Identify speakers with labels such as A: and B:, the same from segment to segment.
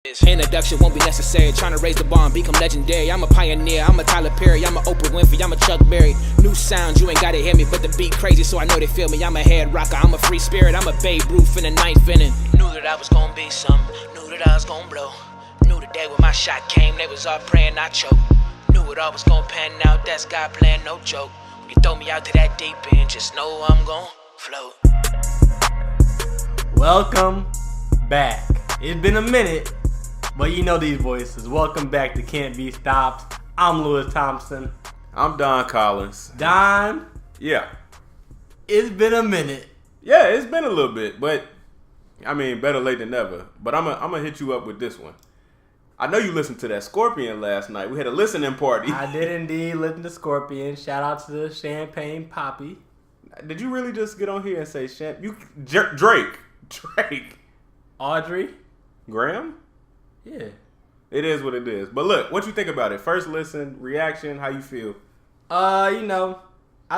A: Introduction won't be necessary. Trying to raise the bar and become legendary. I'm a pioneer. I'm a Tyler Perry. I'm a Oprah Winfrey. I'm a Chuck Berry. New sound, you ain't gotta hear me, but the beat crazy, so I know they feel me. I'm a head rocker. I'm a free spirit. I'm a Babe Ruth in the ninth inning. Knew that I was gonna be something. Knew that I was gonna blow. Knew the day when my shot came, they was all praying I choke. Knew it all was gonna pan out. That's God plan, no joke. When you throw me out to that deep end, just know I'm gonna float.
B: Welcome back. It's been a minute. But you know these voices. Welcome back to Can't Be Stopped. I'm Lewis Thompson.
C: I'm Don Collins.
B: Don.
C: Yeah.
B: It's been a minute.
C: Yeah, it's been a little bit, but I mean, better late than never. But I'm gonna hit you up with this one. I know you listened to that Scorpion last night. We had a listening party.
B: I did indeed listen to Scorpion. Shout out to the Champagne Poppy.
C: Did you really just get on here and say Drake?
B: Audrey?
C: Graham?
B: Yeah.
C: It is what it is. But look, what you think about it? First listen, reaction, how you feel?
B: I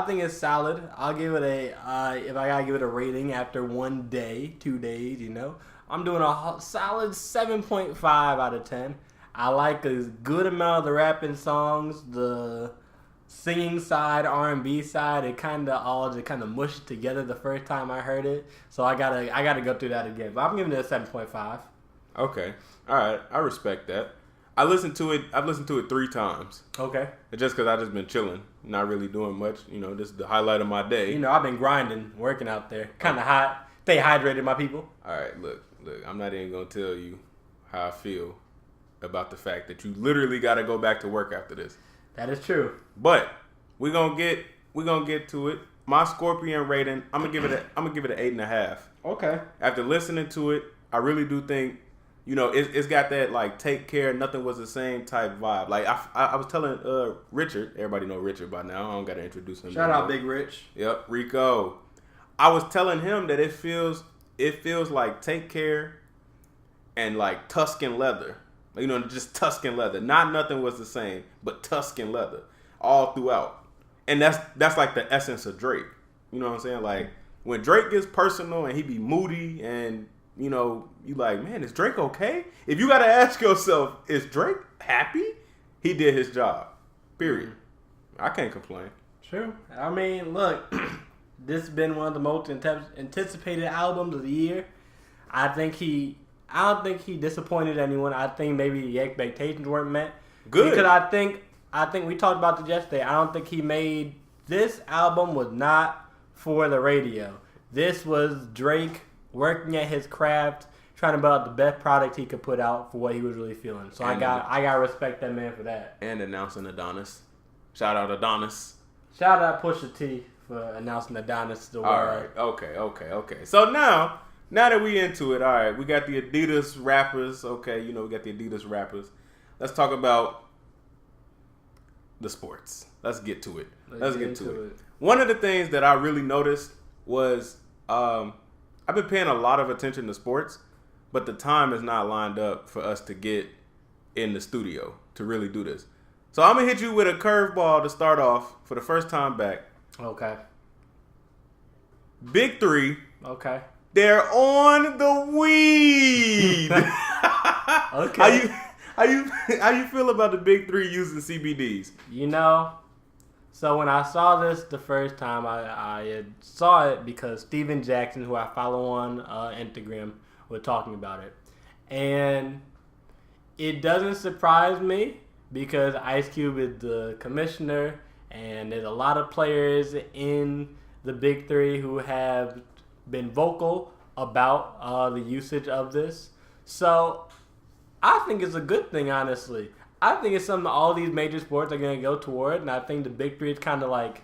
B: think it's solid. I'll give it a, if I gotta give it a rating after 1 day, 2 days, I'm doing a solid 7.5 out of 10. I like a good amount of the rapping songs, the singing side, R&B side. It kind of all just kind of mushed together the first time I heard it. So I gotta go through that again. But I'm giving it a 7.5.
C: Okay. All right. I respect that. I've listened to it 3 times.
B: Okay.
C: Just because I've just been chilling, not really doing much. This is the highlight of my day.
B: I've been grinding, working out there. Kind of hot. Stay hydrated, my people.
C: All right. Look. I'm not even going to tell you how I feel about the fact that you literally got to go back to work after this.
B: That is true.
C: But we're gonna get to it. My Scorpion rating, I'm gonna give it an 8.5.
B: Okay.
C: After listening to it, I really do think, it's got that like Take Care, Nothing Was the Same type vibe. Like I was telling Richard, everybody know Richard by now. I don't gotta introduce him.
B: Shout out Big Rich.
C: Yep, Rico. I was telling him that it feels like Take Care and like Tuscan Leather. Just Tuscan Leather. Not Nothing Was the Same, but Tuscan Leather all throughout. And that's like the essence of Drake. You know what I'm saying? Like when Drake gets personal and he be moody and you like, man, is Drake okay? If you gotta ask yourself, is Drake happy? He did his job. Period. I can't complain.
B: True. I mean, look, this has been one of the most anticipated albums of the year. I don't think he disappointed anyone. I think maybe the expectations weren't met.
C: Good.
B: Because I think we talked about this yesterday. I don't think he made this album was not for the radio. This was Drake working at his craft, trying to build out the best product he could put out for what he was really feeling. So I got to respect that man for that.
C: And announcing Adonis. Shout out Adonis.
B: Shout out Pusha T for announcing Adonis to the world.
C: All right. Okay. So now that we into it, all right, we got the Adidas rappers. Okay, we got the Adidas rappers. Let's talk about the sports. Let's get to it. Let's get to it. One of the things that I really noticed was I've been paying a lot of attention to sports, but the time is not lined up for us to get in the studio to really do this. So I'm going to hit you with a curveball to start off for the first time back.
B: Okay.
C: Big Three.
B: Okay.
C: They're on the weed.
B: Okay.
C: How you feel about the Big Three using CBDs?
B: So when I saw this the first time, I saw it because Steven Jackson, who I follow on Instagram, was talking about it. And it doesn't surprise me because Ice Cube is the commissioner and there's a lot of players in the Big Three who have been vocal about the usage of this. So I think it's a good thing, honestly. I think it's something all these major sports are going to go toward, and I think the Big Three is kind of like,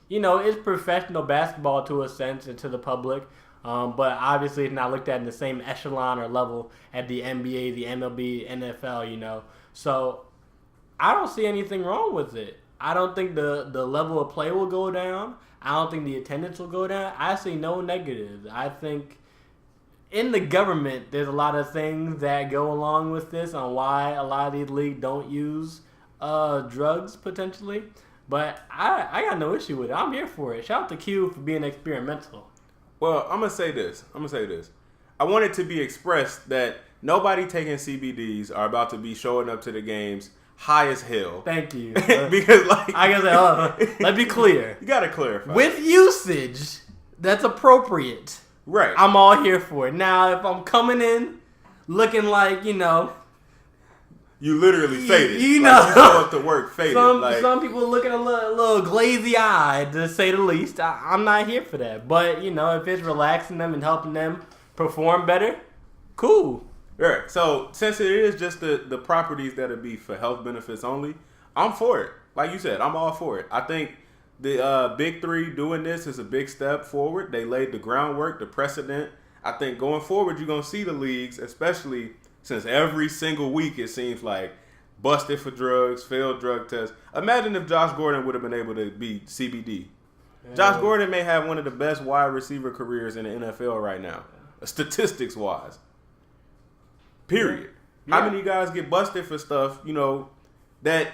B: it's professional basketball to a sense and to the public, but obviously it's not looked at in the same echelon or level at the NBA, the MLB, NFL, So I don't see anything wrong with it. I don't think the level of play will go down. I don't think the attendance will go down. I see no negatives. I think in the government, there's a lot of things that go along with this on why a lot of these leagues don't use drugs potentially. But I got no issue with it. I'm here for it. Shout out to Q for being experimental.
C: Well, I'm going to say this. I want it to be expressed that nobody taking CBDs are about to be showing up to the games high as hell.
B: Thank you.
C: Because like
B: I guess let's be clear.
C: You gotta clarify.
B: With usage that's appropriate,
C: right?
B: I'm all here for it. Now, if I'm coming in looking like
C: you literally faded.
B: You
C: like, you show up to work faded.
B: Some people looking a little glazy eyed, to say the least. I'm not here for that. But if it's relaxing them and helping them perform better, cool.
C: Right. So since it is just the properties that'll be for health benefits only, I'm for it. Like you said, I'm all for it. I think the Big Three doing this is a big step forward. They laid the groundwork, the precedent. I think going forward, you're gonna see the leagues, especially since every single week it seems like busted for drugs, failed drug tests. Imagine if Josh Gordon would have been able to beat CBD. Yeah. Josh Gordon may have one of the best wide receiver careers in the NFL right now, statistics wise. Period. Yeah. How many guys get busted for stuff, that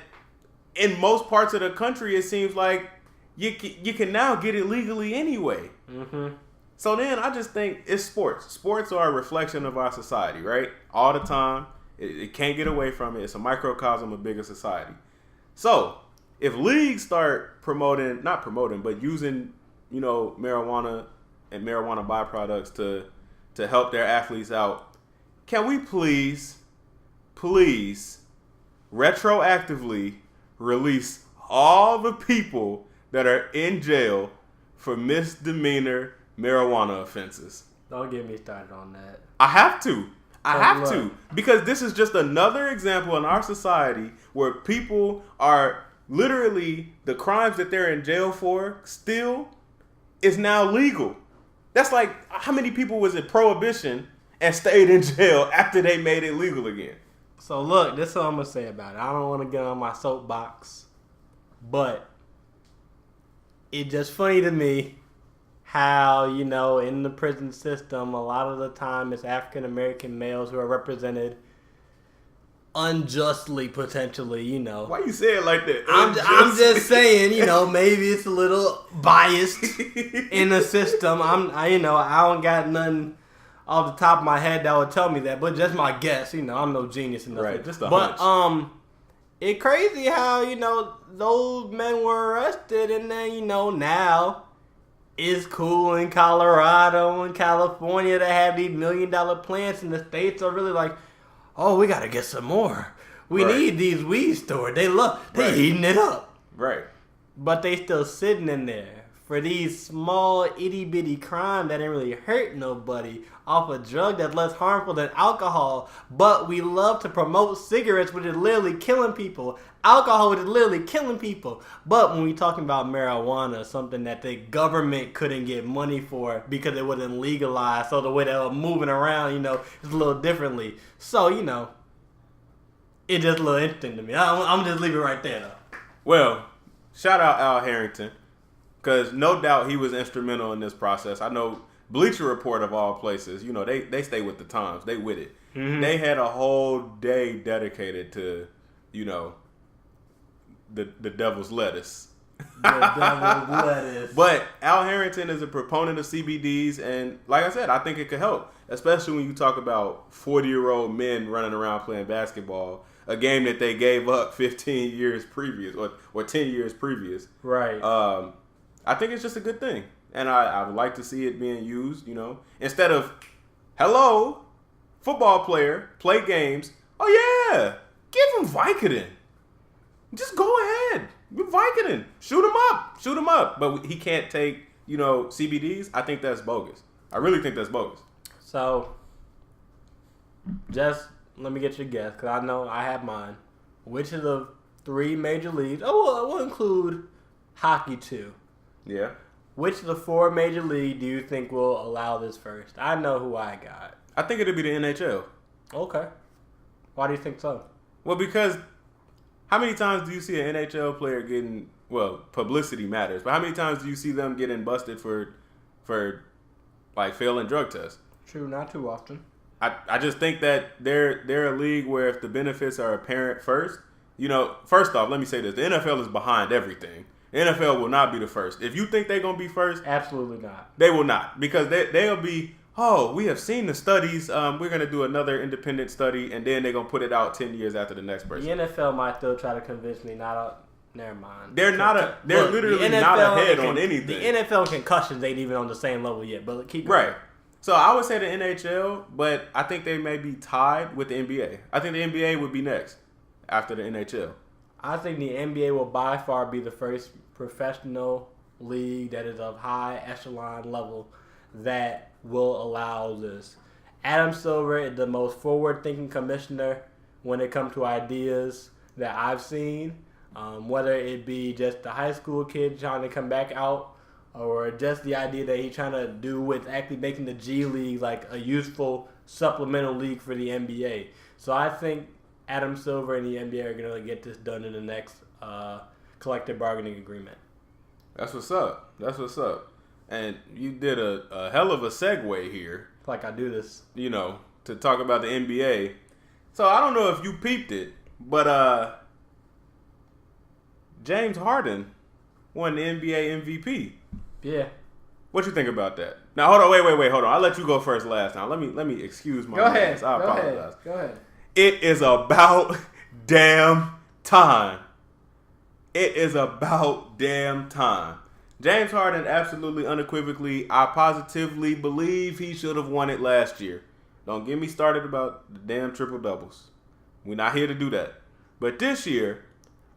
C: in most parts of the country it seems like you can now get it legally anyway. Mm-hmm. So then I just think it's sports. Sports are a reflection of our society, right? All the time. It can't get away from it. It's a microcosm of bigger society. So if leagues start not promoting, but using, marijuana and marijuana byproducts to help their athletes out, can we please retroactively release all the people that are in jail for misdemeanor marijuana offenses?
B: Don't get me started on that.
C: I have to. Because this is just another example in our society where people are literally, the crimes that they're in jail for still is now legal. That's like, how many people was in Prohibition and stayed in jail after they made it legal again?
B: So look, this is what I'm going to say about it. I don't want to get on my soapbox, but it's just funny to me how, in the prison system, a lot of the time it's African-American males who are represented unjustly, potentially,
C: Why you say it like that?
B: I'm just saying, maybe it's a little biased in the system. I don't got nothing off the top of my head that would tell me that, but just my guess. I'm no genius enough.
C: Right, just a hunch.
B: But it's crazy how those men were arrested, and then now it's cool in Colorado and California to have these $1 million plants, and the states are really like, oh, we gotta get some more. We need these weed stores. They heating it up.
C: Right.
B: But they still sitting in there for these small itty bitty crimes that didn't really hurt nobody off a drug that's less harmful than alcohol. But we love to promote cigarettes, which is literally killing people. Alcohol, which is literally killing people. But when we talking about marijuana, something that the government couldn't get money for because it wasn't legalized, so the way they were moving around, is a little differently. So, it's just a little interesting to me. I'm just leave it right there, though.
C: Well, shout out Al Harrington. Because no doubt he was instrumental in this process. I know Bleacher Report of all places, they stay with the times. They with it. Mm-hmm. They had a whole day dedicated to, the devil's lettuce.
B: The devil's lettuce.
C: But Al Harrington is a proponent of CBDs. And like I said, I think it could help. Especially when you talk about 40-year-old men running around playing basketball. A game that they gave up 15 years previous or 10 years previous.
B: Right.
C: I think it's just a good thing. And I would like to see it being used, Instead of, hello, football player, play games. Oh, yeah, give him Vicodin. Just go ahead. Give Vicodin. Shoot him up. But he can't take, CBDs. I think that's bogus. I really think that's bogus.
B: So, just let me get your guess, because I know I have mine. Which of the 3 major leagues, we'll include hockey too.
C: Yeah.
B: Which of the 4 major leagues do you think will allow this first? I know who I got.
C: I think it'll be the NHL.
B: Okay. Why do you think so?
C: Well, because how many times do you see an NHL player getting, publicity matters, but how many times do you see them getting busted for like failing drug tests?
B: True, not too often.
C: I just think that they're a league where if the benefits are apparent first, first off, let me say this. The NFL is behind everything. The NFL will not be the first. If you think they're going to be first,
B: absolutely not.
C: They will not, because they'll be oh, we have seen the studies. We're gonna do another independent study, and then they're gonna put it out 10 years after the next person.
B: The NFL might still try to convince me not. Never mind.
C: They're literally not ahead on anything.
B: The NFL concussions ain't even on the same level yet. But keep going.
C: Right. So I would say the NHL, but I think they may be tied with the NBA. I think the NBA would be next after the NHL.
B: I think the NBA will by far be the first professional league that is of high echelon level that will allow this. Adam Silver is the most forward-thinking commissioner when it comes to ideas that I've seen. Whether it be just the high school kid trying to come back out, or just the idea that he's trying to do with actually making the G League like a useful supplemental league for the NBA. So I think Adam Silver and the NBA are going to get this done in the next collective bargaining agreement.
C: That's what's up. That's what's up. And you did a hell of a segue here.
B: Like I do this.
C: You know, to talk about the NBA. So I don't know if you peeped it, but James Harden won the NBA MVP.
B: Yeah.
C: What you think about that? Now hold on, wait, hold on. I'll let you go first last time. Let me excuse my manners. I apologize.
B: Go ahead.
C: It is about damn time. It is about damn time. James Harden absolutely unequivocally, I positively believe he should have won it last year. Don't get me started about the damn triple doubles. We're not here to do that. But this year,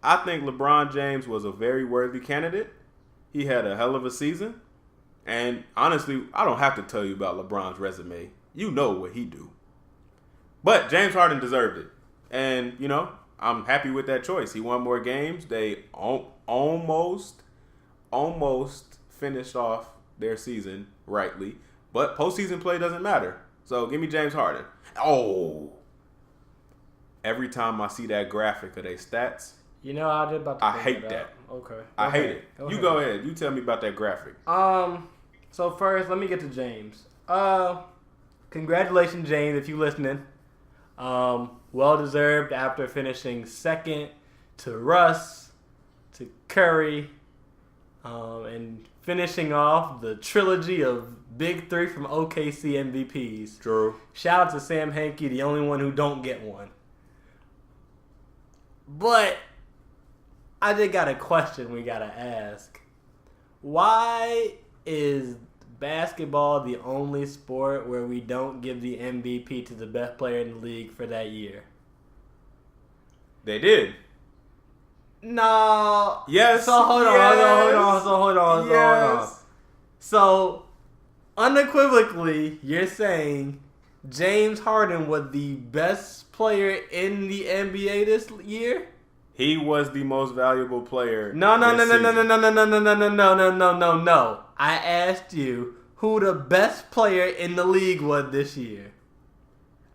C: I think LeBron James was a very worthy candidate. He had a hell of a season. And honestly, I don't have to tell you about LeBron's resume. You know what he do. But James Harden deserved it. And, you know, I'm happy with that choice. He won more games. They almost finished off their season rightly. But postseason play doesn't matter. So give me James Harden. Oh. Every time I see that graphic of their stats,
B: you know, I did about to
C: I hate that.
B: Okay.
C: I hate it. You go ahead. You tell me about that graphic.
B: So first, let me get to James. Congratulations, James, if you listening. Well deserved after finishing second to Russ, to Curry, and finishing off the trilogy of Big Three from OKC MVPs.
C: True.
B: Shout out to Sam Hinkie, the only one who don't get one. But I just got a question we gotta ask. Why is basketball the only sport where we don't give the MVP to the best player in the league for that year?
C: They did.
B: No.
C: Yes.
B: So hold on. So unequivocally, you're saying James Harden was the best player in the NBA this year?
C: He was the most valuable player.
B: No. I asked you who the best player in the league was this year.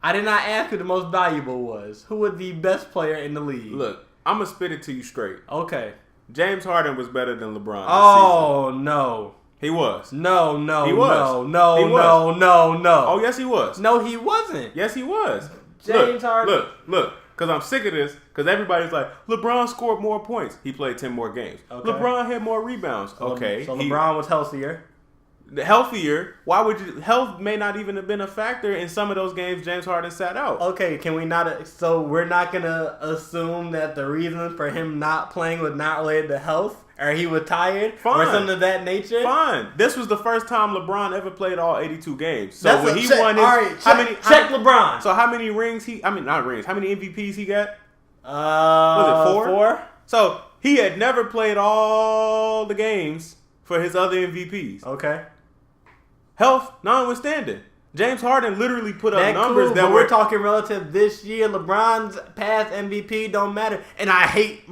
B: I did not ask who the most valuable was. Who was the best player in the league?
C: Look, I'm going to spit it to you straight.
B: Okay.
C: James Harden was better than LeBron this season.
B: No.
C: He was.
B: No.
C: He was.
B: No.
C: Oh, yes, he was.
B: No, he wasn't.
C: Yes, he was.
B: James Harden.
C: Look. Because I'm sick of this. Because everybody's like, LeBron scored more points. He played 10 more games. Okay. LeBron had more rebounds. Okay.
B: So LeBron was healthier.
C: Healthier. Why would you? Health may not even have been a factor in some of those games James Harden sat out.
B: Okay, can we not? So we're not gonna assume that the reason for him not playing was not related to health, or he was tired, or something of that nature.
C: Fine. This was the first time LeBron ever played all 82 games. So when he won his,
B: all right, check LeBron.
C: So how many rings not rings? How many MVPs he got?
B: Was it 4?
C: So he had never played all the games for his other MVPs.
B: Okay.
C: Health notwithstanding, James Harden literally put up numbers that
B: we're talking relative this year. LeBron's past MVP don't matter, and I hate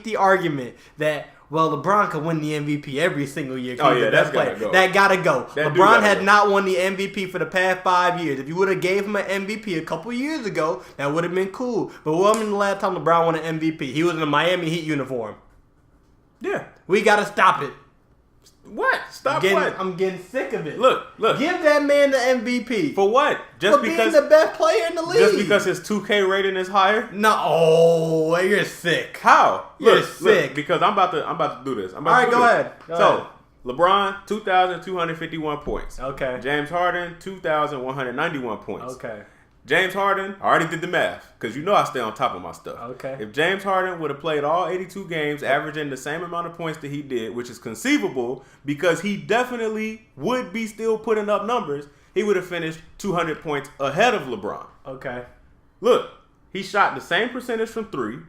B: the argument that LeBron could win the MVP every single year.
C: Oh yeah, that's gotta go.
B: That gotta go. LeBron had not won the MVP for the past 5 years. If you would have gave him an MVP a couple years ago, that would have been cool. But when the last time LeBron won an MVP? He was in a Miami Heat uniform.
C: Yeah,
B: we gotta stop it.
C: What? Stop
B: what? I'm getting sick of it.
C: Look.
B: Give that man the MVP.
C: For what?
B: Just because being the best player in the league.
C: Just because his 2K rating is higher?
B: No, you're sick.
C: How?
B: You're sick.
C: Because I'm about to do this.
B: All right, go ahead.
C: So, LeBron, 2,251 points.
B: Okay.
C: James Harden, 2,191 points.
B: Okay.
C: James Harden, I already did the math because you know I stay on top of my stuff.
B: Okay.
C: If James Harden would have played all 82 games, averaging the same amount of points that he did, which is conceivable because he definitely would be still putting up numbers, he would have finished 200 points ahead of LeBron.
B: Okay.
C: Look, he shot the same percentage from three.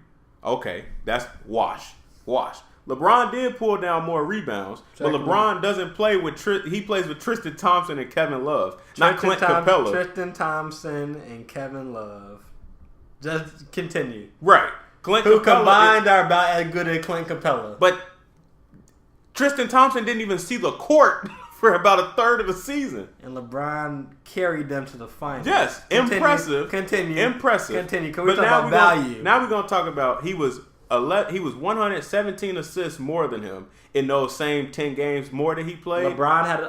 C: Okay, that's wash. LeBron did pull down more rebounds, but LeBron doesn't play with he plays with Tristan Thompson and Kevin Love, not Clint Capella.
B: Tristan Thompson and Kevin Love. Just continue.
C: Right. Clint
B: Who
C: Capella
B: combined are about as good as Clint Capella.
C: But Tristan Thompson didn't even see the court for about a third of the season.
B: And LeBron carried them to the finals.
C: Yes, impressive.
B: Continue.
C: Impressive.
B: Can we talk about value?
C: Now we're going to talk about he was 117 assists more than him in those same 10 games more than he played.
B: LeBron had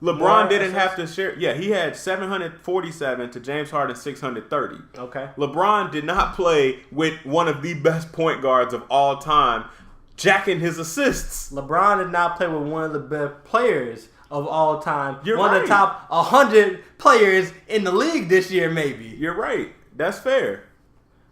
C: LeBron didn't have to share. Yeah, he had 747 to James Harden 630.
B: Okay.
C: LeBron did not play with one of the best point guards of all time jacking his assists.
B: LeBron did not play with one of the best players of all time.
C: You're
B: one
C: right.
B: of the top 100 players in the league this year, maybe.
C: You're right. That's fair.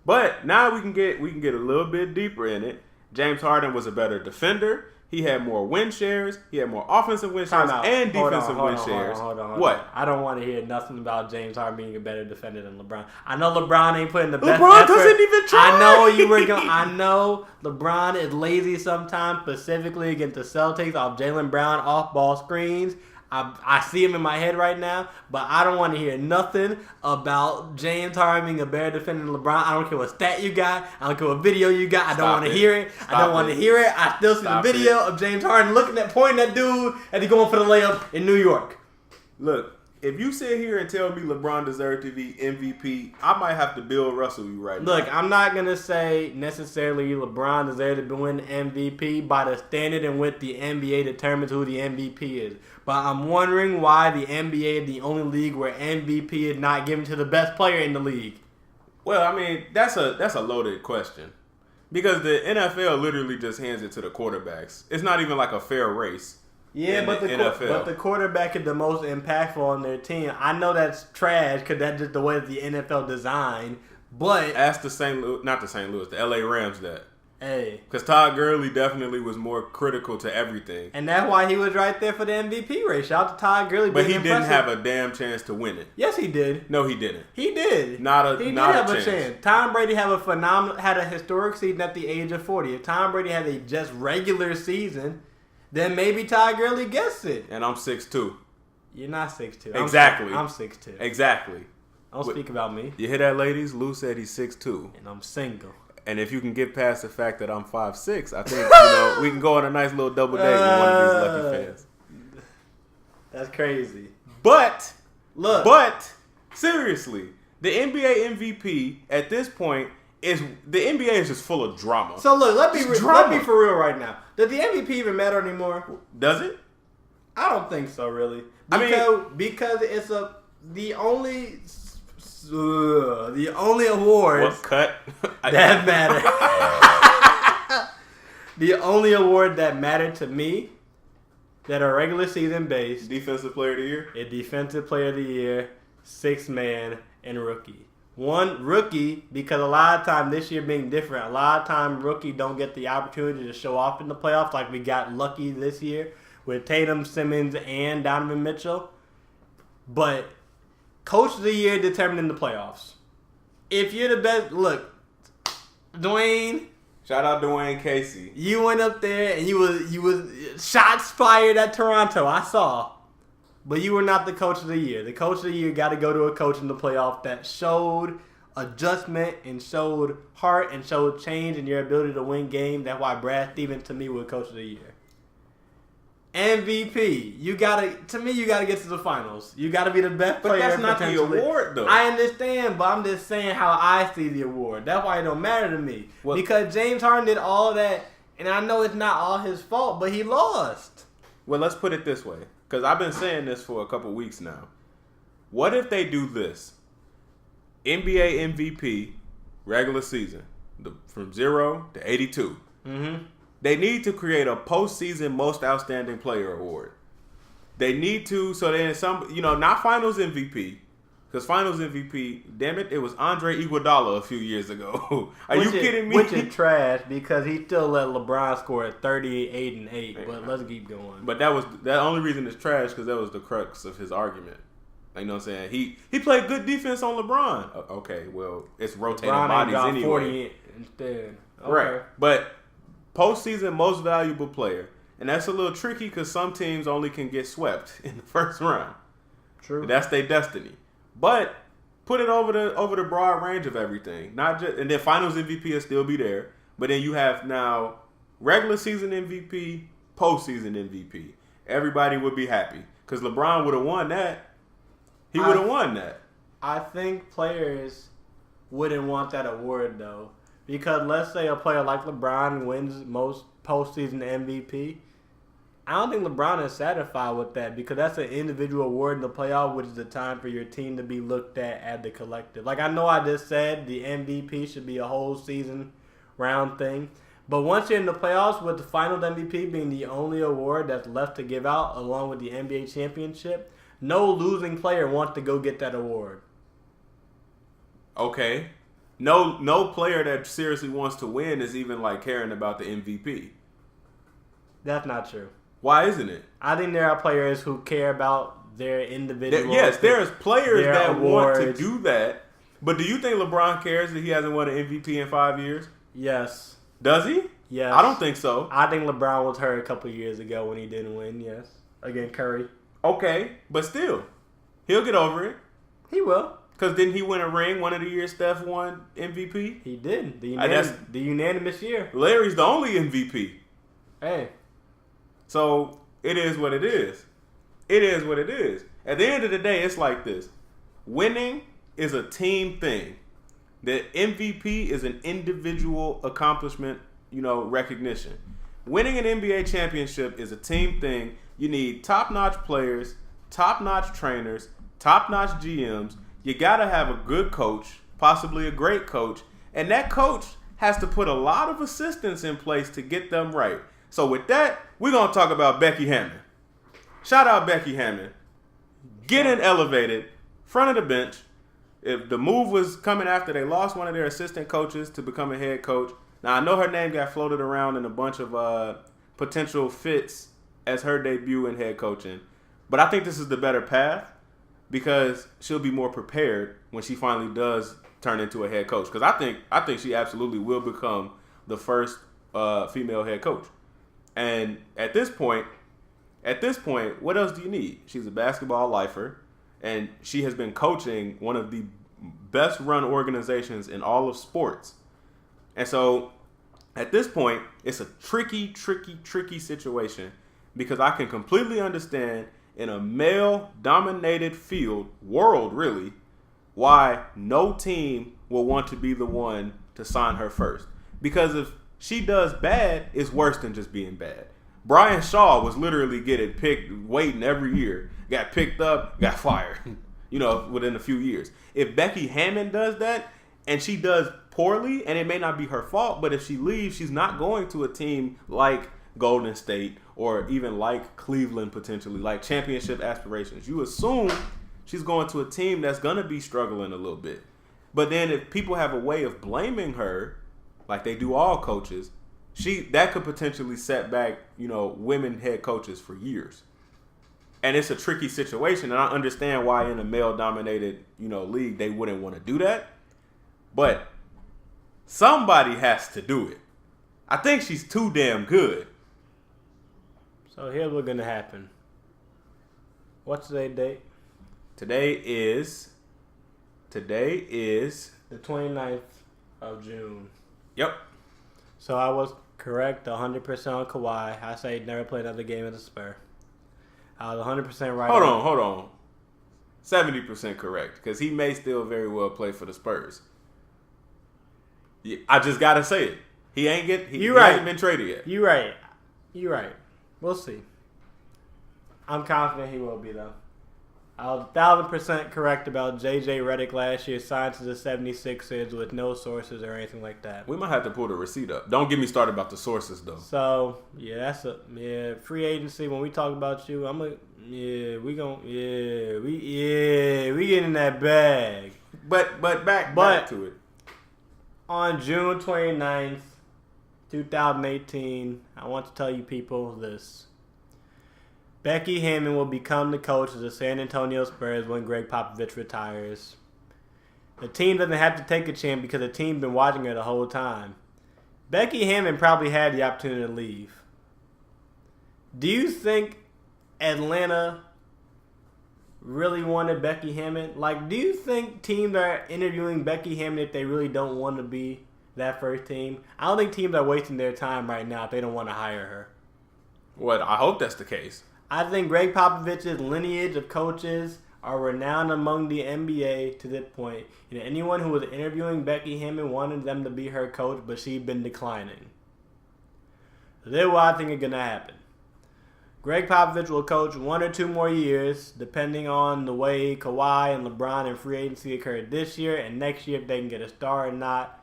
C: But now we can get a little bit deeper in it. James Harden was a better defender. He had more win shares. He had more offensive win shares and defensive win shares.
B: Hold on.
C: What?
B: I don't want to hear nothing about James Harden being a better defender than LeBron. I know LeBron ain't putting the best
C: LeBron
B: effort.
C: doesn't even try.
B: I know LeBron is lazy sometimes, specifically against the Celtics off Jaylen Brown off-ball screens. I see him in my head right now, but I don't want to hear nothing about James Harden being a better defender than LeBron. I don't care what stat you got. I don't care what video you got. I don't want to hear it. I don't want to hear it. I still see the video of James Harden pointing at dude as he going for the layup in New York.
C: Look, if you sit here and tell me LeBron deserved to be MVP, I might have to Bill Russell you right now.
B: Look, I'm not going to say necessarily LeBron deserved to win MVP by the standard in which the NBA determines who the MVP is. But I'm wondering why the NBA is the only league where MVP is not given to the best player in the league.
C: Well, I mean, that's a loaded question. Because the NFL literally just hands it to the quarterbacks. It's not even like a fair race.
B: Yeah, but the quarterback is the most impactful on their team. I know that's trash because that's just the way the NFL designed. But
C: ask the LA Rams that.
B: Hey,
C: because Todd Gurley definitely was more critical to everything,
B: and that's why he was right there for the MVP race. Shout out to Todd Gurley,
C: but he didn't have a damn chance to win it.
B: Yes, he did.
C: No, he didn't.
B: He did.
C: He did have a chance.
B: Tom Brady had a historic season at the age of 40. If Tom Brady had a just regular season, then maybe Todd Gurley gets it.
C: And I'm 6'2".
B: You're not 6'2".
C: Exactly.
B: I'm 6'2".
C: Exactly.
B: Don't speak about me.
C: You hear that, ladies? Lou said he's 6'2".
B: And I'm single.
C: And if you can get past the fact that I'm 5'6", I think we can go on a nice little double date with one of these lucky fans.
B: That's crazy.
C: But seriously, the NBA MVP at this point is the NBA is just full of drama.
B: So look, let me be for real right now. Does the MVP even matter anymore?
C: Does it?
B: I don't think so, really. Because it's the only award
C: what cut
B: that matter. The only award that mattered to me that are regular season based.
C: Defensive Player of the Year.
B: A Defensive Player of the Year, 6th man, and rookie. One rookie because a lot of time this year being different. A lot of time rookie don't get the opportunity to show off in the playoffs like we got lucky this year with Tatum, Simmons, and Donovan Mitchell. But Coach of the Year determined in the playoffs. If you're the best, look, Dwayne.
C: Shout out Dwayne Casey.
B: You went up there and you was shots fired at Toronto. I saw, but you were not the Coach of the Year. The Coach of the Year got to go to a coach in the playoff that showed adjustment and showed heart and showed change in your ability to win games. That's why Brad Stevens to me was Coach of the Year. MVP, you gotta get to the finals. You gotta be the best player.
C: But that's not the award, though.
B: I understand, but I'm just saying how I see the award. That's why it don't matter to me. Because James Harden did all that, and I know it's not all his fault, but he lost.
C: Well, let's put it this way, because I've been saying this for a couple weeks now. What if they do this? NBA MVP, regular season, from 0 to 82.
B: Mm-hmm.
C: They need to create a postseason most outstanding player award. They need to, so then not finals MVP. Because finals MVP, damn it, it was Andre Iguodala a few years ago. Are you kidding me?
B: Which is trash because he still let LeBron score at 38 and 8. But let's keep going.
C: But that only reason it's trash because that was the crux of his argument. You know what I'm saying? He played good defense on LeBron. Okay, well, it's rotating
B: LeBron
C: bodies
B: got
C: anyway.
B: 40 instead. Okay.
C: Right. But postseason most valuable player. And that's a little tricky because some teams only can get swept in the first round.
B: True.
C: That's their destiny. But put it over the broad range of everything. Not just, and then finals MVP will still be there. But then you have now regular season MVP, postseason MVP. Everybody would be happy. Because LeBron would have won that. He would have won that.
B: I think players wouldn't want that award, though. Because let's say a player like LeBron wins most postseason MVP. I don't think LeBron is satisfied with that because that's an individual award in the playoff, which is the time for your team to be looked at as the collective. Like, I know I just said the MVP should be a whole season round thing. But once you're in the playoffs with the finals MVP being the only award that's left to give out along with the NBA championship, no losing player wants to go get that award.
C: Okay. No player that seriously wants to win is even like caring about the MVP.
B: That's not true.
C: Why isn't it?
B: I think there are players who care about their individual.
C: Yes, there's players that
B: awards.
C: want to do that. But do you think LeBron cares that he hasn't won an MVP in 5 years?
B: Yes.
C: Does he?
B: Yes.
C: I don't think so.
B: I think LeBron was hurt a couple years ago when he didn't win, yes. Against Curry.
C: Okay, but still. He'll get over it.
B: He will.
C: Because didn't he win a ring one of the years Steph won MVP?
B: He did. The unanimous year.
C: Larry's the only MVP.
B: Hey.
C: So, it is what it is. It is what it is. At the end of the day, it's like this. Winning is a team thing. The MVP is an individual accomplishment, recognition. Winning an NBA championship is a team thing. You need top-notch players, top-notch trainers, top-notch GMs. You got to have a good coach, possibly a great coach. And that coach has to put a lot of assistants in place to get them right. So with that, we're going to talk about Becky Hammon. Shout out Becky Hammon. Getting elevated, front of the bench. If the move was coming after they lost one of their assistant coaches to become a head coach. Now, I know her name got floated around in a bunch of potential fits as her debut in head coaching. But I think this is the better path because she'll be more prepared when she finally does turn into a head coach. Because I think she absolutely will become the first female head coach. And at this point, what else do you need? She's a basketball lifer, and she has been coaching one of the best run organizations in all of sports. And so at this point, it's a tricky situation because I can completely understand in a male-dominated world really, why no team will want to be the one to sign her first. Because if she does bad, it's worse than just being bad. Brian Shaw was literally getting picked, waiting every year. Got picked up, got fired, within a few years. If Becky Hammon does that, and she does poorly, and it may not be her fault, but if she leaves, she's not going to a team like Golden State or even like Cleveland potentially, like championship aspirations. You assume she's going to a team that's going to be struggling a little bit. But then if people have a way of blaming her, like they do all coaches, that could potentially set back, women head coaches for years. And it's a tricky situation, and I understand why in a male-dominated, league they wouldn't want to do that. But somebody has to do it. I think she's too damn good.
B: So here's what's going to happen. What's today's date?
C: Today is
B: the 29th of June.
C: Yep.
B: So I was correct 100% on Kawhi. I say never play another game at the Spurs. I was 100% right.
C: Hold on. 70% correct because he may still very well play for the Spurs. I just got to say it. He hasn't been traded yet.
B: You're right. We'll see. I'm confident he will be, though. I was 1,000% correct about J.J. Redick last year signed to the 76ers with no sources or anything like that.
C: We might have to pull the receipt up. Don't get me started about the sources though.
B: So yeah, free agency. When we talk about you, we get in that bag.
C: But back to it.
B: On June 29th, 2018, I want to tell you people this. Becky Hammon will become the coach of the San Antonio Spurs when Greg Popovich retires. The team doesn't have to take a chance because the team's been watching her the whole time. Becky Hammon probably had the opportunity to leave. Do you think Atlanta really wanted Becky Hammon? Like, do you think teams are interviewing Becky Hammon if they really don't want to be that first team? I don't think teams are wasting their time right now if they don't want to hire her.
C: What? I hope that's the case.
B: I think Greg Popovich's lineage of coaches are renowned among the NBA to this point. You know, anyone who was interviewing Becky Hammon wanted them to be her coach, but she'd been declining. So this is what I think is going to happen. Greg Popovich will coach 1 or 2 more years, depending on the way Kawhi and LeBron and free agency occurred this year and next year if they can get a star or not.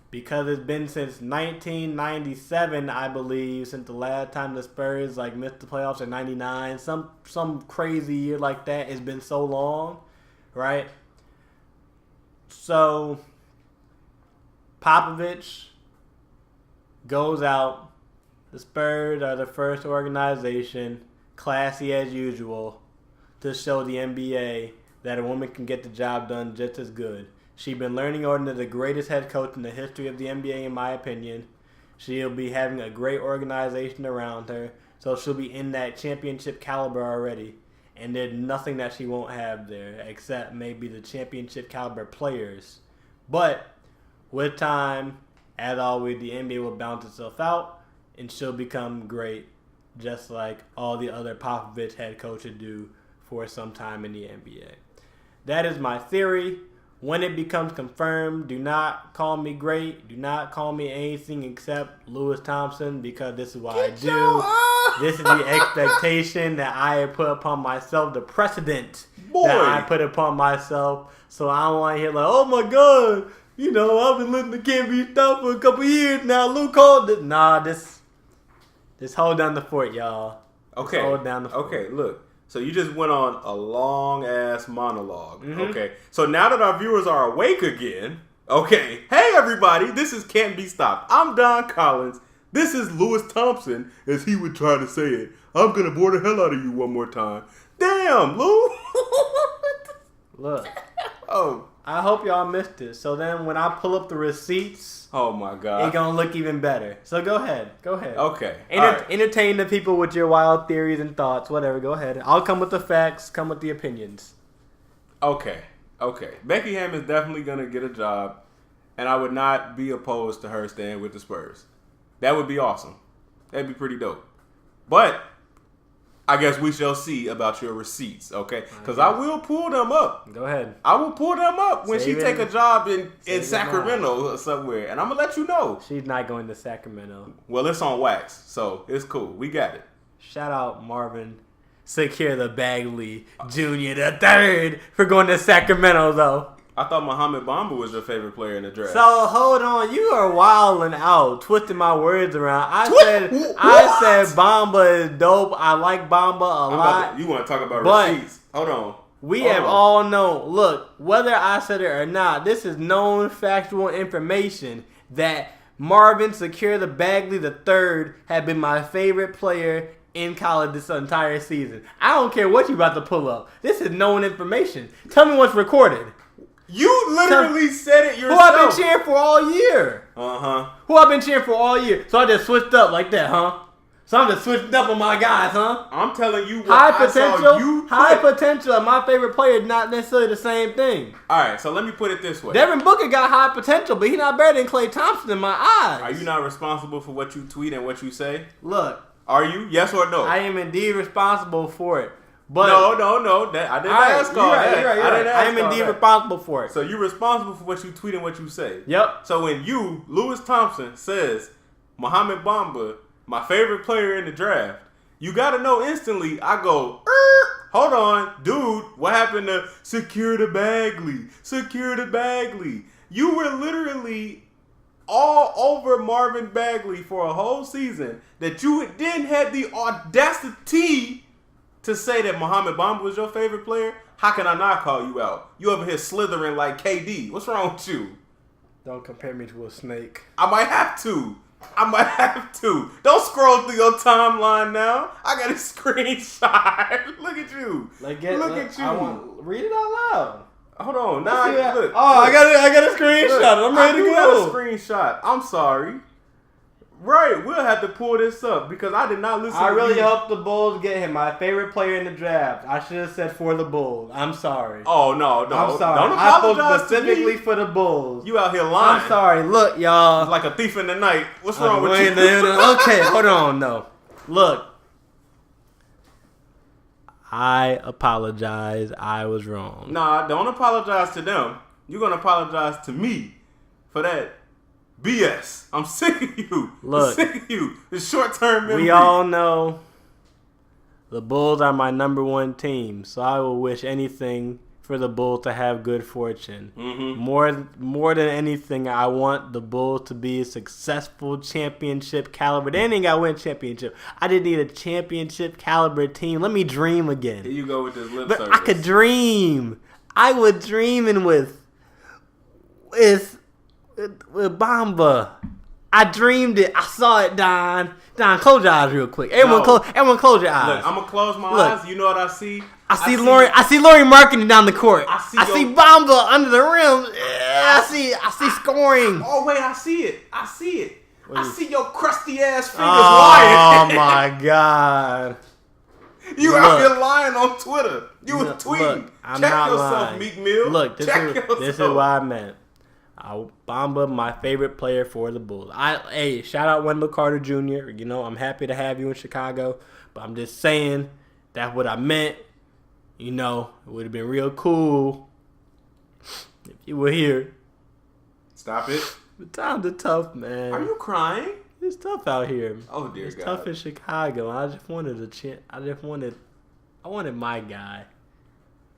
B: Because it's been since 1997, I believe, since the last time the Spurs missed the playoffs in 99. Some crazy year like that. It's been so long, right? So Popovich goes out. The Spurs are the first organization, classy as usual, to show the NBA that a woman can get the job done just as good. She's been learning under the greatest head coach in the history of the NBA, in my opinion. She'll be having a great organization around her, so she'll be in that championship caliber already. And there's nothing that she won't have there, except maybe the championship caliber players. But with time, as always, the NBA will balance itself out, and she'll become great, just like all the other Popovich head coaches do for some time in the NBA. That is my theory. When it becomes confirmed, do not call me great. Do not call me anything except Lewis Thompson, because this is what I do. This is the expectation that I have put upon myself, the precedent that I put upon myself. So I don't want to hear oh my God, I've been listening to Can't Be Stopped for a couple years now. Luke called it. Nah, this hold down the fort, y'all.
C: Okay.
B: Hold down the fort.
C: Okay, look. So you just went on a long-ass monologue, okay? So now that our viewers are awake again, okay, hey everybody, this is Can't Be Stopped. I'm Don Collins. This is Lewis Thompson, as he would try to say it. I'm going to bore the hell out of you one more time. Damn, Lou!
B: Look.
C: Oh.
B: I hope y'all missed it. So then when I pull up the receipts,
C: oh my God,
B: it's going to look even better. So go ahead.
C: Okay.
B: Entertain the people with your wild theories and thoughts, whatever. Go ahead. I'll come with the facts, come with the opinions.
C: Okay. Becky Hammon's definitely going to get a job, and I would not be opposed to her staying with the Spurs. That would be awesome. That'd be pretty dope. But I guess we shall see about your receipts, okay? Because I will pull them up.
B: Go ahead.
C: I will pull them up when she take a job in Sacramento or somewhere, and I'm going to let you know.
B: She's not going to Sacramento.
C: Well, it's on wax, so it's cool. We got it.
B: Shout out Marvin Secure the Bagley Jr. the third for going to Sacramento, though.
C: I thought Mohamed Bamba was your favorite player in the draft.
B: So hold on, you are wilding out, twisting my words around. I said Bamba is dope. I like Bamba a lot.
C: You want to talk about receipts? Hold on.
B: We have all known. Look, whether I said it or not, this is known factual information that Marvin Secure the Bagley III had been my favorite player in college this entire season. I don't care what you about to pull up. This is known information. Tell me what's recorded.
C: You literally said it yourself.
B: Who I've been cheering for all year.
C: Uh-huh.
B: Who I've been cheering for all year. So I just switched up like that, huh? So I'm just switching up on my guys, huh?
C: I'm telling you what
B: high
C: I
B: potential,
C: saw you put.
B: High potential and my favorite player is not necessarily the same thing.
C: All right, so let me put it this way.
B: Devin Booker got high potential, but he's not better than Klay Thompson in my eyes.
C: Are you not responsible for what you tweet and what you say?
B: Look.
C: Are you? Yes or no?
B: I am indeed responsible for it. But
C: no. I didn't ask all that.
B: You're right. I am indeed responsible for it.
C: So you're responsible for what you tweet and what you say.
B: Yep.
C: So when you, Lewis Thompson, says Mohamed Bamba, my favorite player in the draft, you got to know instantly, I go, Hold on, dude. What happened to Secure the Bagley? Secure the Bagley. You were literally all over Marvin Bagley for a whole season that you then had the audacity to say that Mohamed Bamba was your favorite player. How can I not call you out? You over here slithering like KD. What's wrong with you?
B: Don't compare me to a snake.
C: I might have to. Don't scroll through your timeline now. I got a screenshot. Look at you. Look at you.
B: Read it out loud.
C: Hold on. Now look.
B: I got a screenshot. I'm ready to go.
C: I got a screenshot. I'm sorry. Right, we'll have to pull this up because I did not listen.
B: I really hope the Bulls get him. My favorite player in the draft. I should have said for the Bulls. I'm sorry.
C: Oh no!
B: I'm sorry.
C: Don't
B: I spoke
C: apologize
B: specifically
C: to me.
B: for the Bulls.
C: You out here lying.
B: I'm sorry. Look, y'all.
C: Like a thief in the night. What's wrong with you?
B: Okay, hold on. No, look. I apologize. I was wrong.
C: Nah, don't apologize to them. You're gonna apologize to me for that. BS. I'm sick of you.
B: Look,
C: I'm sick of you. It's short-term memory.
B: We all know the Bulls are my number one team, so I will wish anything for the Bulls to have good fortune.
C: Mm-hmm.
B: More than anything, I want the Bulls to be a successful championship caliber. They ain't got to win a championship. I didn't need a championship caliber team. Let me dream again.
C: Here you go with this lip
B: but
C: service.
B: I could dream. I would dreaming with Bamba. I dreamed it. I saw it, Don. Don, close your eyes real quick. Everyone close your eyes.
C: Look, I'm gonna close my eyes. You know what I see?
B: I see Laurie marking down the court. I see Bamba under the rim. Yeah, I see scoring.
C: Oh wait, I see it. I see your crusty ass fingers
B: lying.
C: lying.
B: Oh my god.
C: You out here lying on Twitter. You was tweeting.
B: Look, I'm
C: Check
B: not
C: yourself,
B: lying.
C: Meek Mill.
B: Look, this is what I meant. Bamba, my favorite player for the Bulls. Hey, shout out Wendell Carter Jr. You know, I'm happy to have you in Chicago, but I'm just saying that's what I meant. You know, it would have been real cool if you were here.
C: Stop it.
B: The times are tough, man.
C: Are you crying?
B: It's tough out here.
C: Oh dear
B: it's
C: God.
B: Tough in Chicago. I just wanted a chance. I wanted my guy.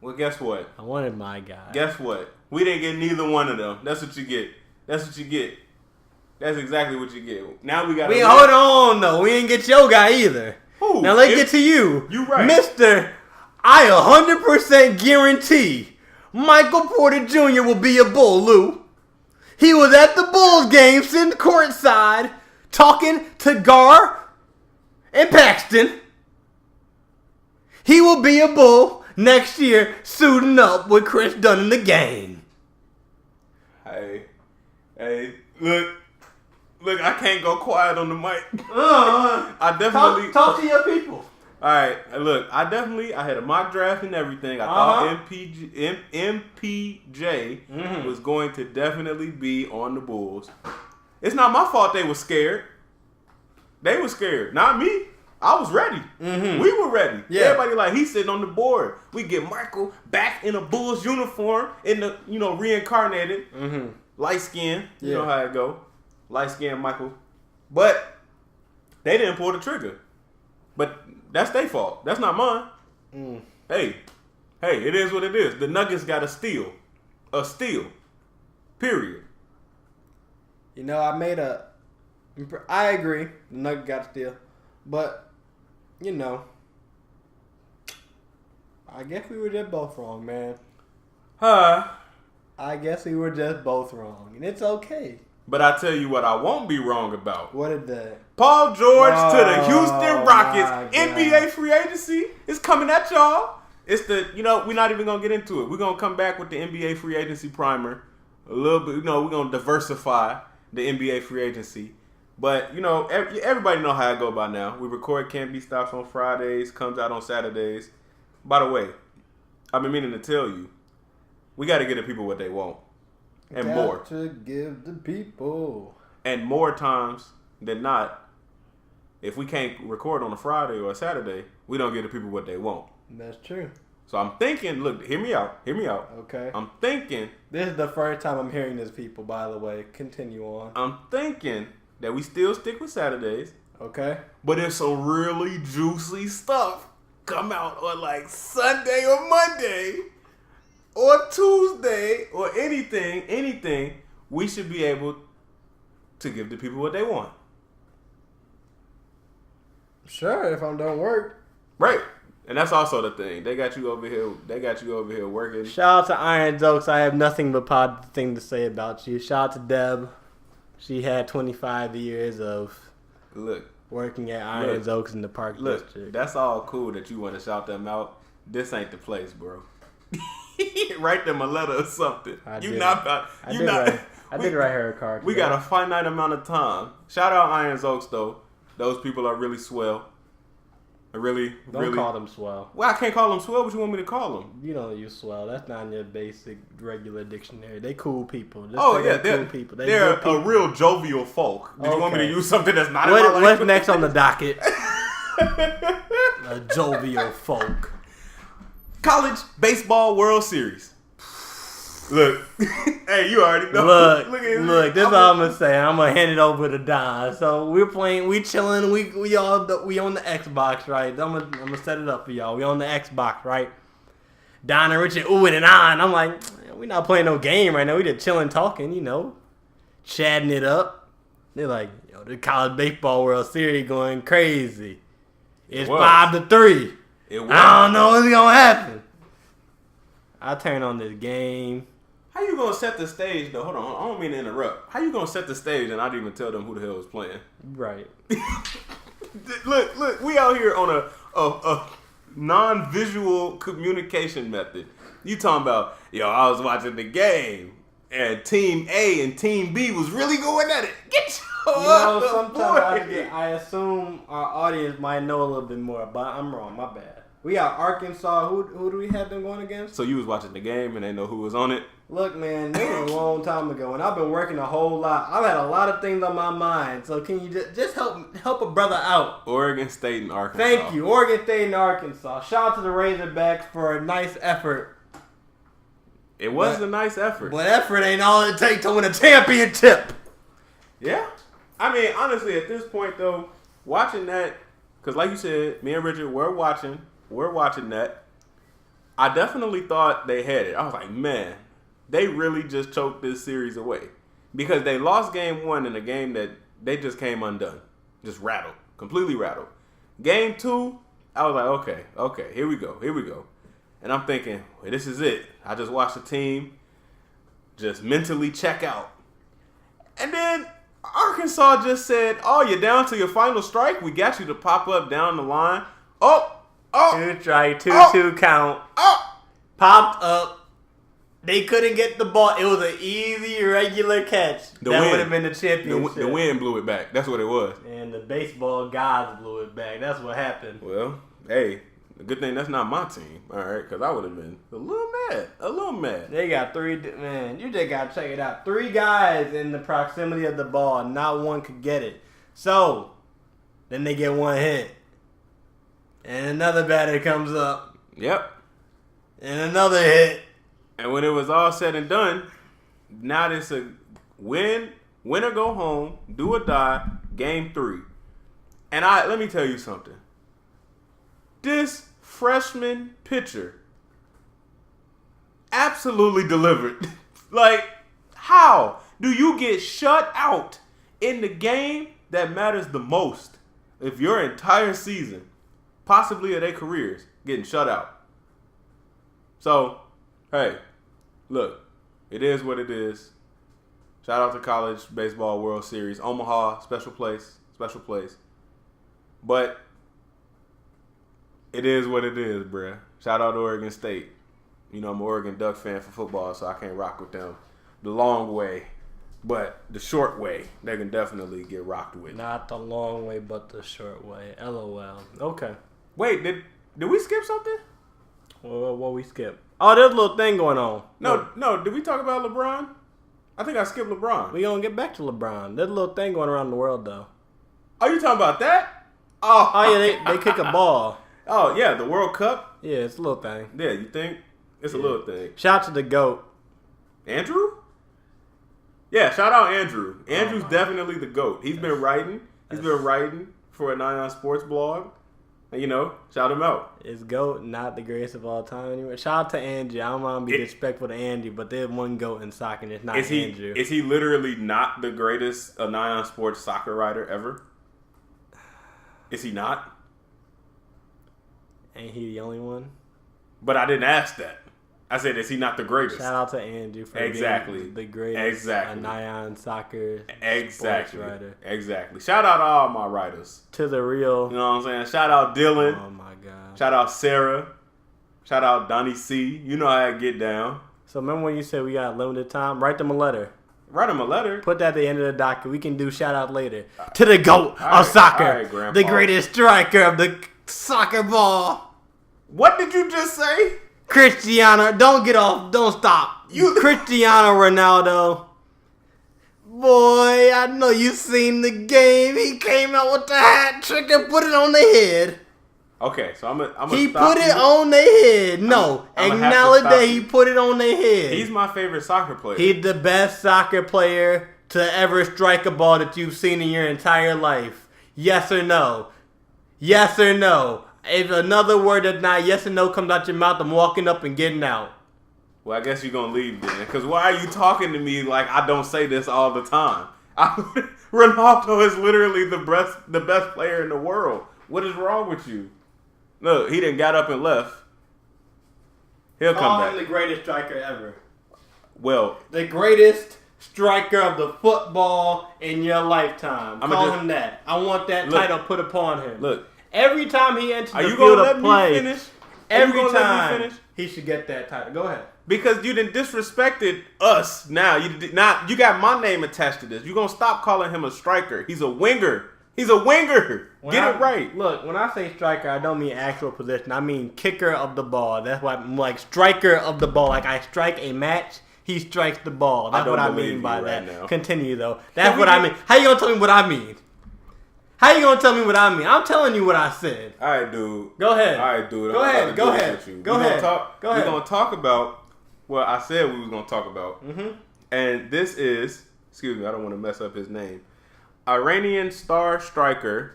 C: Well, guess what?
B: I wanted my guy.
C: Guess what? We didn't get neither one of them. That's what you get. That's exactly what you get. Now we got.
B: Hold on though. We didn't get your guy either.
C: Who?
B: Now let's get to you.
C: You right,
B: Mr. I 100% guarantee Michael Porter Jr. will be a Bull, Lou. He was at the Bulls game sitting courtside talking to Gar and Paxton. He will be a Bull next year suiting up with Chris Dunn in the game.
C: Hey, look, I can't go quiet on the mic. I definitely
B: talk to your people.
C: All right, look, I had a mock draft and everything. I thought MPJ was going to definitely be on the Bulls. It's not my fault they were scared. They were scared, not me. I was ready. Mm-hmm. We were ready. Yeah. Everybody like, he's sitting on the board. We get Michael back in a Bulls uniform, in the reincarnated, light skin. You know how it go, light skin Michael. But they didn't pull the trigger. But that's their fault. That's not mine. Hey, it is what it is. The Nuggets got a steal. Period.
B: You know, I agree. The Nuggets got a steal. But, you know, I guess we were just both wrong, man. I guess we were just both wrong. And it's okay.
C: But I tell you what I won't be wrong about.
B: What is that?
C: Paul George to the Houston Rockets. NBA free agency is coming at y'all. It's we're not even going to get into it. We're going to come back with the NBA free agency primer. A little bit, we're going to diversify the NBA free agency. But, everybody know how I go by now. We record Can't Be Stops on Fridays, comes out on Saturdays. By the way, I've been meaning to tell you, we got to give the people what they want. And more.
B: Got to give the people.
C: And more times than not, if we can't record on a Friday or a Saturday, we don't give the people what they want.
B: That's true.
C: So I'm thinking, look, hear me out.
B: Okay.
C: I'm thinking.
B: This is the first time I'm hearing this, people, by the way. Continue on.
C: I'm thinking that we still stick with Saturdays.
B: Okay.
C: But if some really juicy stuff come out on like Sunday or Monday or Tuesday or anything, we should be able to give the people what they want.
B: Sure, if I don't work.
C: Right. And that's also the thing. They got you over here working.
B: Shout out to Iron Jokes. I have nothing but positive thing to say about you. Shout out to Deb. She had 25 years of working at Iron Jokes in the Park District.
C: That's all cool that you want to shout them out. This ain't the place, bro. Write them a letter or something.
B: I did write her a card.
C: We got a finite amount of time. Shout out Iron Oaks though. Those people are really swell. Don't
B: call them swell.
C: Well, I can't call them swell. What you want me to call them?
B: You don't use swell. That's not in your basic regular dictionary. They cool people.
C: They're
B: cool people.
C: They're a real jovial folk. Did you want me to use something that's not?
B: What's next on the docket? A jovial folk.
C: College Baseball World Series. Look, hey, you already know.
B: Look. This is all I'm gonna say. I'm gonna hand it over to Don. So we're playing, we chilling. We on the Xbox, right? I'm gonna set it up for y'all. We on the Xbox, right? Don and Richard oohing and on. I'm like, we not playing no game right now. We just chilling, talking, chatting it up. They're like, yo, the College Baseball World Series going crazy. It's 5-3. I don't know what's gonna happen. I turn on this game.
C: How you gonna set the stage though? Hold on, I don't mean to interrupt. How you gonna set the stage and not even tell them who the hell is playing?
B: Right.
C: Look, we out here on a non-visual communication method. You talking about, I was watching the game and Team A and Team B was really going at it. Get your
B: sometimes I assume our audience might know a little bit more, but I'm wrong. My bad. We got Arkansas. Who do we have them going against?
C: So you was watching the game and they know who was on it?
B: Look, man, this was a long time ago, and I've been working a whole lot. I've had a lot of things on my mind. So can you just help a brother out?
C: Oregon State and Arkansas.
B: Thank you, Oregon State and Arkansas. Shout out to the Razorbacks for a nice effort.
C: It was a nice effort.
B: But effort ain't all it takes to win a championship.
C: Yeah. I mean, honestly, at this point, though, watching that, because like you said, me and Richard were watching that. I definitely thought they had it. I was like, man, they really just choked this series away. Because they lost game 1 in a game that they just came undone. Just rattled. Completely rattled. Game 2, I was like, okay, here we go. And I'm thinking, well, this is it. I just watched the team just mentally check out. And then Arkansas just said, you're down to your final strike? We got you to pop up down the line.
B: 2 strike, 2-2 count. Popped up. They couldn't get the ball. It was an easy, regular catch. That would have been the championship.
C: The wind blew it back. That's what it was.
B: And the baseball gods blew it back. That's what happened.
C: Well, hey, good thing that's not my team. All right, because I would have been a little mad.
B: They got 3, man, you just got to check it out. 3 guys in the proximity of the ball. Not one could get it. So, then they get 1 hit. And another batter comes up.
C: Yep.
B: And another hit.
C: And when it was all said and done, now it's a win or go home, do or die, game 3. And let me tell you something. This freshman pitcher absolutely delivered. Like, how do you get shut out in the game that matters the most if your entire season, possibly of their careers, getting shut out? So, hey, look, it is what it is. Shout out to College Baseball World Series. Omaha, special place. But it is what it is, bruh. Shout out to Oregon State. I'm an Oregon Duck fan for football, so I can't rock with them the long way. But the short way, they can definitely get rocked with.
B: Not the long way, but the short way. LOL. Okay.
C: Wait, did we skip something?
B: Well, what we skip? Oh, there's a little thing going on.
C: No. Did we talk about LeBron? I think I skipped LeBron.
B: We gonna get back to LeBron. There's a little thing going around the world, though.
C: Are you talking about that?
B: Oh yeah, they kick a ball.
C: Oh yeah, the World Cup.
B: Yeah, it's a little thing.
C: Yeah, you think it's a little thing?
B: Shout out to the GOAT,
C: Andrew. Yeah, shout out Andrew. Andrew's definitely the GOAT. He's been writing. He's been writing for a 9 on Sports blog. shout him out.
B: Is GOAT not the greatest of all time anymore? Shout out to Andrew. I don't want to be disrespectful to Andrew, but there's one GOAT in soccer, and it's not Andrew.
C: Is he literally not the greatest Nyan Sports soccer writer ever? Is he not?
B: Ain't he the only one?
C: But I didn't ask that. I said, is he not the greatest?
B: Shout out to Andrew for being the greatest Nyan soccer sports writer.
C: Exactly. Shout out to all my writers.
B: To the real.
C: You know what I'm saying? Shout out Dylan.
B: Oh, my God.
C: Shout out Sarah. Shout out Donnie C. You know how I get down.
B: So remember when you said we got limited time? Write them a letter.
C: Write him a letter.
B: Put that at the end of the docket. We can do shout out later. To the GOAT of soccer. The greatest striker of the soccer ball.
C: What did you just say?
B: Cristiano. Don't get off. Don't stop. Cristiano Ronaldo. Boy, I know you seen the game. He came out with the hat trick and put it on the head.
C: Okay, so I'm
B: He put it on their head. No, acknowledge that he put it on their head.
C: He's my favorite soccer player.
B: He's the best soccer player to ever strike a ball that you've seen in your entire life. Yes or no? Yes or no? If another word that's not yes or no comes out your mouth, I'm walking up and getting out.
C: Well, I guess you're going to leave then. Because why are you talking to me like I don't say this all the time? Ronaldo is literally the best player in the world. What is wrong with you? Look, he done got up and left. He'll come back.
B: I'm the greatest striker ever.
C: Well,
B: the greatest striker of the football in your lifetime. Call him that. I want that title put upon him.
C: Look.
B: Every time he enters the field of play, every time he should get that title. Go ahead.
C: Because you done disrespected us now. You got my name attached to this. You're going to stop calling him a striker. He's a winger. He's a winger. Get it right.
B: Look, when I say striker, I don't mean actual position. I mean kicker of the ball. That's why I'm like striker of the ball. Like I strike a match, he strikes the ball. That's what I mean by that. Now. Continue, though. That's what I mean. How you going to tell me what I mean? How you gonna tell me what I mean? I'm telling you what I said.
C: All right, dude.
B: Go ahead.
C: All right, dude.
B: Go ahead. Go ahead. Go ahead.
C: We're gonna talk about what I said we was gonna talk about. Mm-hmm. And this is, excuse me, I don't want to mess up his name. Iranian star striker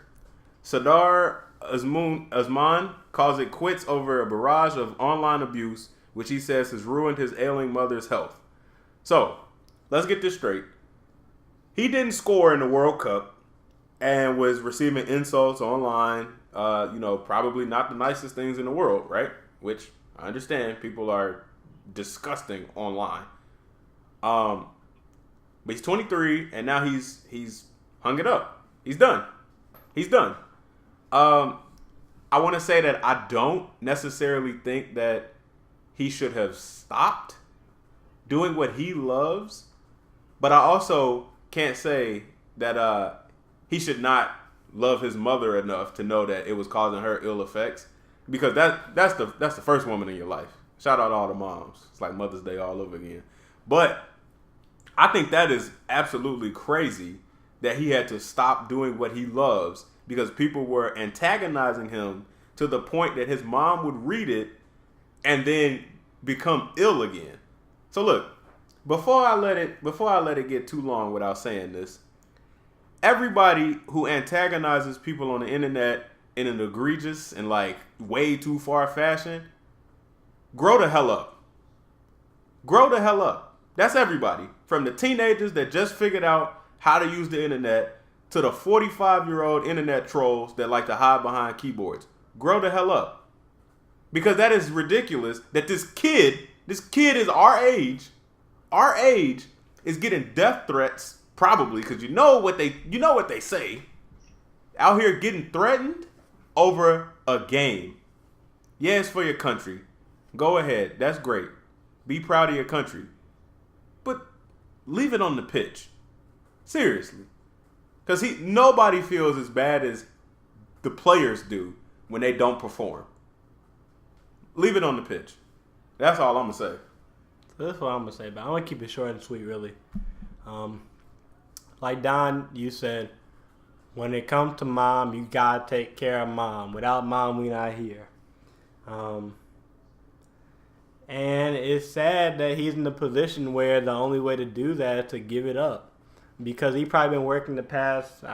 C: Sardar Azmoun calls it quits over a barrage of online abuse, which he says has ruined his ailing mother's health. So, let's get this straight. He didn't score in the World Cup. And was receiving insults online, probably not the nicest things in the world, right? Which I understand people are disgusting online. But he's 23, and now he's hung it up. He's done. I want to say that I don't necessarily think that he should have stopped doing what he loves, but I also can't say that he should not love his mother enough to know that it was causing her ill effects, because that's the first woman in your life. Shout out to all the moms. It's like Mother's Day all over again. But I think that is absolutely crazy that he had to stop doing what he loves because people were antagonizing him to the point that his mom would read it and then become ill again. So look, before I let it get too long without saying this, everybody who antagonizes people on the internet in an egregious and like way too far fashion, grow the hell up. Grow the hell up. That's everybody. From the teenagers that just figured out how to use the internet to the 45-year-old internet trolls that like to hide behind keyboards. Grow the hell up. Because that is ridiculous that this kid is our age, is getting death threats. Probably because you know what they say. Out here getting threatened over a game. Yeah, it's for your country. Go ahead. That's great. Be proud of your country. But leave it on the pitch. Seriously. Because nobody feels as bad as the players do when they don't perform. Leave it on the pitch. That's all I'm going to say.
B: So that's what I'm going to say. But I'm going to keep it short and sweet, really. Like Don, you said, when it comes to mom, you got to take care of mom. Without mom, we not here. And it's sad that he's in the position where the only way to do that is to give it up. Because he probably been working the past,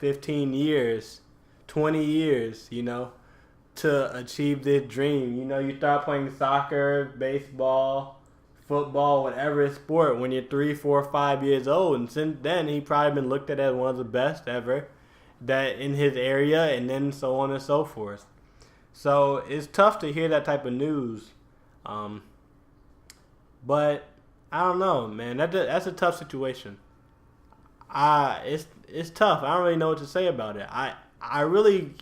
B: 15 years, 20 years, to achieve this dream. You know, you start playing soccer, baseball, football, whatever sport when you're 3, 4, 5 years old. And since then, he probably been looked at as one of the best ever that in his area, and then so on and so forth. So it's tough to hear that type of news. But I don't know, man. That's a tough situation. It's tough. I don't really know what to say about it. I really,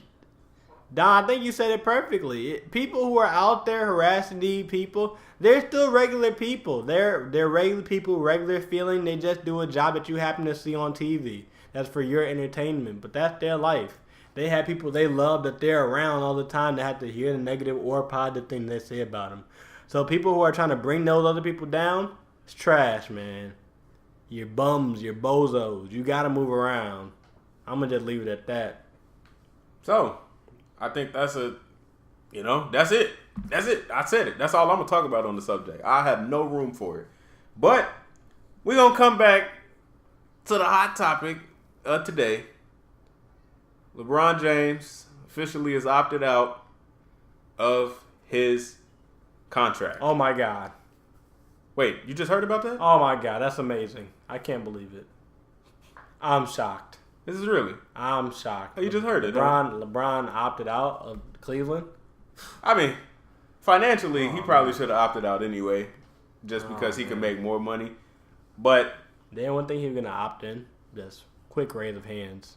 B: Don, I think you said it perfectly. People who are out there harassing these people, they're still regular people. They're regular people, regular feeling. They just do a job that you happen to see on TV. That's for your entertainment, but that's their life. They have people they love that they're around all the time that have to hear the negative or positive thing they say about them. So people who are trying to bring those other people down, it's trash, man. You're bums, you're bozos. You got to move around. I'm going to just leave it at that.
C: So, I think that's it. That's it. I said it. That's all I'm going to talk about on the subject. I have no room for it. But we're going to come back to the hot topic of today. LeBron James officially has opted out of his contract.
B: Oh, my God.
C: Wait, you just heard about that?
B: Oh, my God. That's amazing. I can't believe it. I'm shocked.
C: This is really?
B: I'm shocked.
C: Oh, you just heard it.
B: LeBron opted out of Cleveland?
C: I mean, financially, he probably should have opted out anyway, just because he could make more money. But
B: they wouldn't think he was going to opt in. Just quick raise of hands.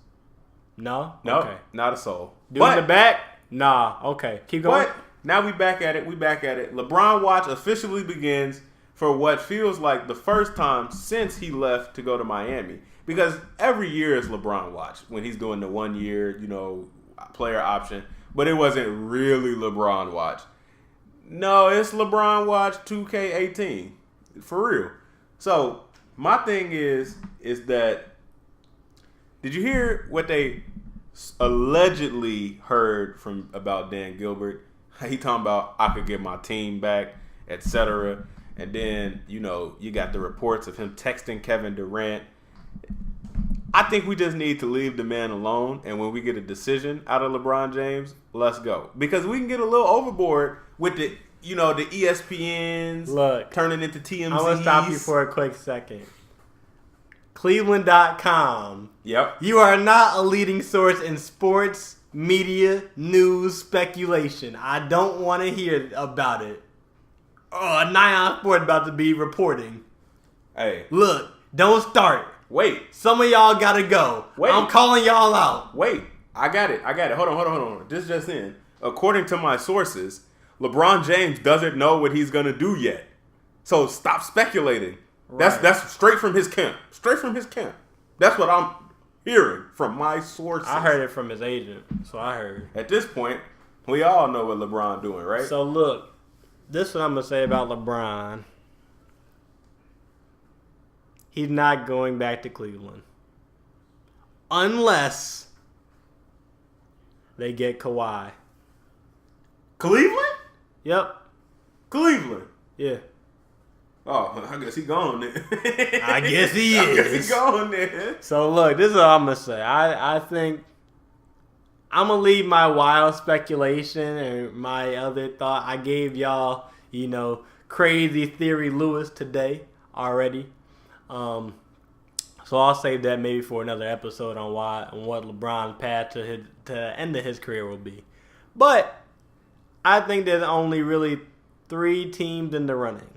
B: No?
C: No,
B: okay.
C: Not a soul.
B: Doing the back? Nah. Okay. Keep going.
C: But now we back at it. LeBron Watch officially begins for what feels like the first time since he left to go to Miami. Because every year is LeBron Watch when he's doing the 1 year, player option. But it wasn't really LeBron Watch. No, it's LeBron Watch 2K18. For real. So, my thing is that, did you hear what they allegedly heard about Dan Gilbert? He talking about, I could get my team back, etc. And then, you got the reports of him texting Kevin Durant. I think we just need to leave the man alone. And when we get a decision out of LeBron James, let's go. Because we can get a little overboard with the ESPNs turning into TMZs.
B: I'm going to stop you for a quick second. Cleveland.com.
C: Yep.
B: You are not a leading source in sports, media, news, speculation. I don't want to hear about it. Oh, a Nyan Sport about to be reporting.
C: Hey.
B: Look, don't start.
C: Wait.
B: Some of y'all got to go.
C: Wait.
B: I'm calling y'all out.
C: Wait. I got it. Hold on. This just in. According to my sources, LeBron James doesn't know what he's going to do yet. So stop speculating. Right. That's straight from his camp. That's what I'm hearing from my sources.
B: I heard it from his agent, so I heard.
C: At this point, we all know what LeBron doing, right?
B: So look, this is what I'm going to say about LeBron. He's not going back to Cleveland. Unless they get Kawhi.
C: Cleveland?
B: Yep.
C: Cleveland?
B: Yeah.
C: Oh, I guess he gone then.
B: I guess he is.
C: I guess he gone then.
B: So look, this is what I'm going to say. I think I'm going to leave my wild speculation and my other thought. I gave y'all, crazy theory Lewis today already. So I'll save that maybe for another episode on what LeBron's path to the end of his career will be. But I think there's only really 3 teams in the running.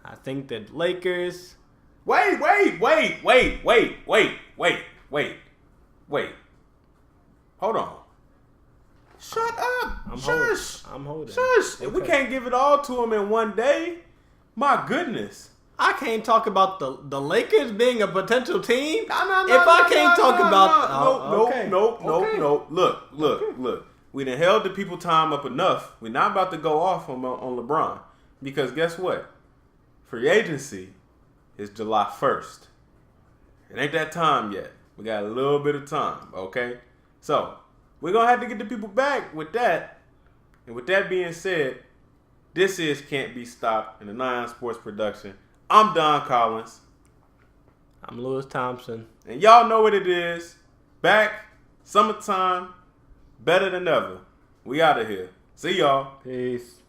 B: I think that Lakers.
C: Wait. Hold on. Shut up. Shush.
B: I'm holding.
C: Shush.
B: Okay.
C: We can't give it all to him in one day. My goodness.
B: I can't talk about the Lakers being a potential team.
C: No. Look. We done held the people time up enough. We're not about to go off on LeBron. Because guess what? Free agency is July 1st. It ain't that time yet. We got a little bit of time, okay? So, we're going to have to get the people back with that. And with that being said, this is Can't Be Stopped in the Nyan Sports production. I'm Don Collins.
B: I'm Lewis Thompson.
C: And y'all know what it is. Back, summertime, better than ever. We out of here. See y'all.
B: Peace.